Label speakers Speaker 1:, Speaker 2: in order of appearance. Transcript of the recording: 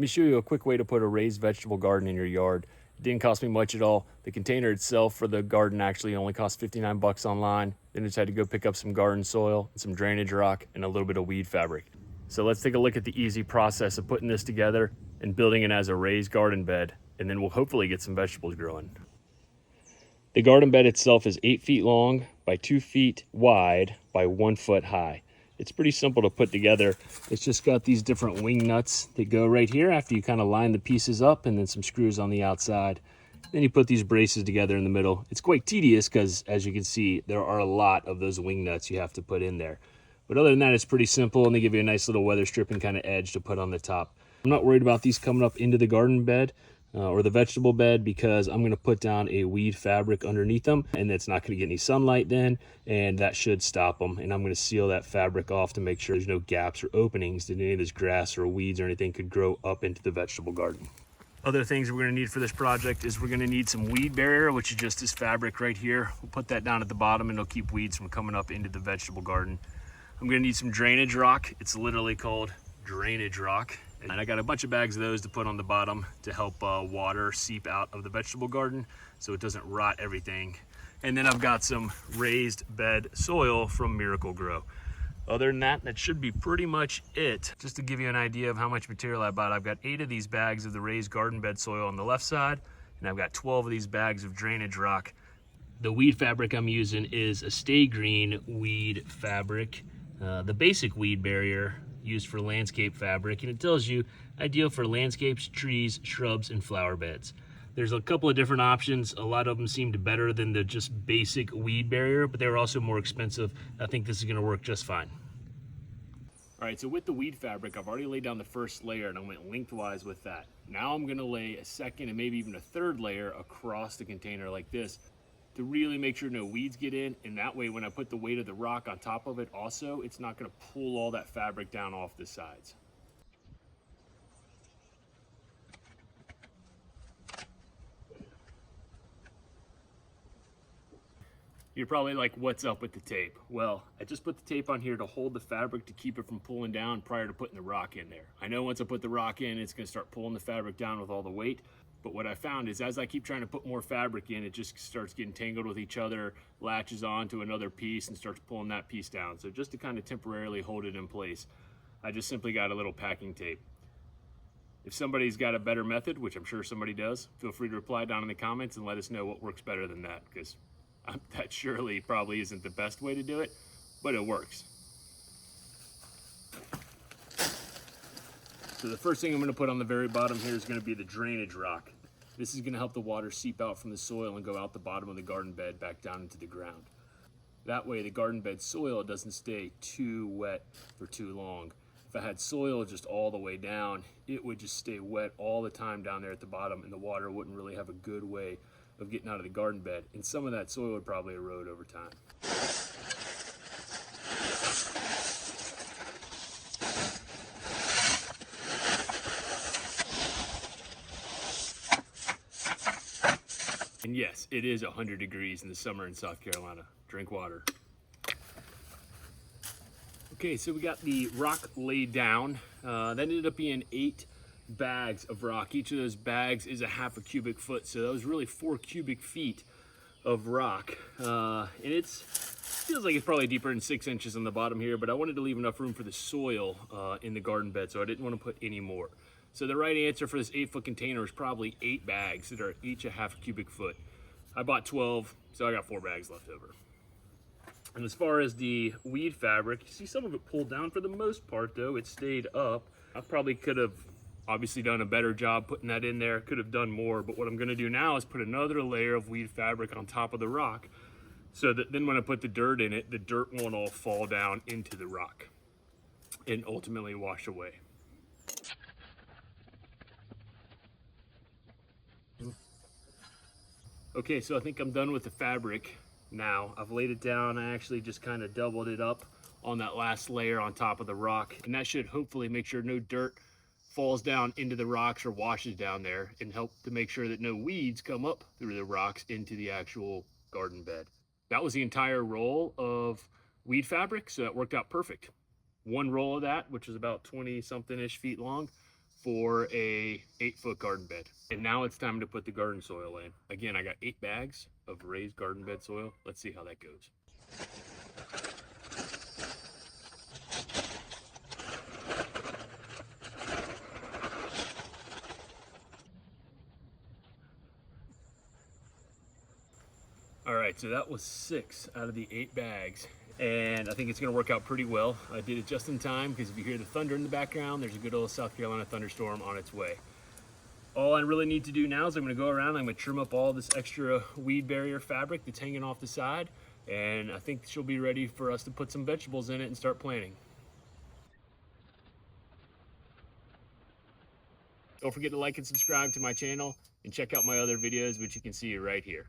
Speaker 1: me show you a quick way to put a raised vegetable garden in your yard. It didn't cost me much at all. The container itself for the garden actually only cost 59 bucks online. Then I just had to go pick up some garden soil, and some drainage rock, and a little bit of weed fabric. So let's take a look at the easy process of putting this together and building it as a raised garden bed, and then we'll hopefully get some vegetables growing. The garden bed itself is 8 feet long by 2 feet wide by 1 foot high. It's pretty simple to put together. It's just got these different wing nuts that go right here after you kind of line the pieces up, and then some screws on the outside. Then you put these braces together in the middle. It's quite tedious because, as you can see, there are a lot of those wing nuts you have to put in there. But other than that, it's pretty simple, and they give you a nice little weather stripping kind of edge to put on the top. I'm not worried about these coming up into the garden bed or the vegetable bed, because I'm going to put down a weed fabric underneath them, and it's not going to get any sunlight then, and that should stop them. And I'm going to seal that fabric off to make sure there's no gaps or openings that any of this grass or weeds or anything could grow up into the vegetable garden. Other things we're going to need for this project is we're going to need some weed barrier, which is just this fabric right here. We'll put that down at the bottom, and it'll keep weeds from coming up into the vegetable garden. I'm going to need some drainage rock. It's literally called drainage rock. And I got a bunch of bags of those to put on the bottom to help water seep out of the vegetable garden so it doesn't rot everything. And then I've got some raised bed soil from Miracle-Gro. Other than that, that should be pretty much it. Just to give you an idea of how much material I bought, I've got 8 of these bags of the raised garden bed soil on the left side, and I've got 12 of these bags of drainage rock. The weed fabric I'm using is a Stay Green weed fabric, the basic weed barrier used for landscape fabric, and it tells you ideal for landscapes, trees, shrubs, and flower beds. There's a couple of different options. A lot of them seemed better than the just basic weed barrier, but they were also more expensive. I think this is going to work just fine. All right, so with the weed fabric, I've already laid down the first layer, and I went lengthwise with that. Now I'm going to lay a second and maybe even a third layer across the container like this to really make sure no weeds get in, and that way when I put the weight of the rock on top of it also, it's not going to pull all that fabric down off the sides. You're probably like, what's up with the tape? Well, I just put the tape on here to hold the fabric to keep it from pulling down prior to putting the rock in there. I know once I put the rock in, it's going to start pulling the fabric down with all the weight. But what I found is as I keep trying to put more fabric in, it just starts getting tangled with each other, latches on to another piece, and starts pulling that piece down. So just to kind of temporarily hold it in place, I just simply got a little packing tape. If somebody's got a better method, which I'm sure somebody does, feel free to reply down in the comments and let us know what works better than that, because that surely probably isn't the best way to do it, but it works. So the first thing I'm going to put on the very bottom here is going to be the drainage rock. This is going to help the water seep out from the soil and go out the bottom of the garden bed back down into the ground. That way the garden bed soil doesn't stay too wet for too long. If I had soil just all the way down, it would just stay wet all the time down there at the bottom, and the water wouldn't really have a good way of getting out of the garden bed, and some of that soil would probably erode over time. And yes, it is 100 degrees in the summer in South Carolina. Drink water. Okay, so we got the rock laid down. That ended up being 8 bags of rock. Each of those bags is a half a cubic foot, so that was really 4 cubic feet of rock. And it feels like it's probably deeper than 6 inches on the bottom here, but I wanted to leave enough room for the soil in the garden bed, so I didn't want to put any more. So the right answer for this 8-foot container is probably 8 bags that are each a half a cubic foot. I bought 12, so I got 4 bags left over. And as far as the weed fabric, you see some of it pulled down. For the most part though, it stayed up. I probably could have obviously done a better job putting that in there, could have done more, but what I'm gonna do now is put another layer of weed fabric on top of the rock, so that then when I put the dirt in it, the dirt won't all fall down into the rock and ultimately wash away. Okay, so I think I'm done with the fabric now. I've laid it down. I actually just kind of doubled it up on that last layer on top of the rock, and that should hopefully make sure no dirt falls down into the rocks or washes down there, and help to make sure that no weeds come up through the rocks into the actual garden bed. That was the entire roll of weed fabric, so that worked out perfect. One roll of that, which is about 20 something ish feet long, for a 8-foot garden bed. And now it's time to put the garden soil in. Again, I got 8 bags of raised garden bed soil. Let's see how that goes. All right, so that was 6 out of the 8 bags, and I think it's gonna work out pretty well. I did it just in time because if you hear the thunder in the background, there's a good old South Carolina thunderstorm on its way. All I really need to do now is I'm gonna go around, I'm gonna trim up all this extra weed barrier fabric that's hanging off the side, and I think she'll be ready for us to put some vegetables in it and start planting. Don't forget to like and subscribe to my channel and check out my other videos, which you can see right here.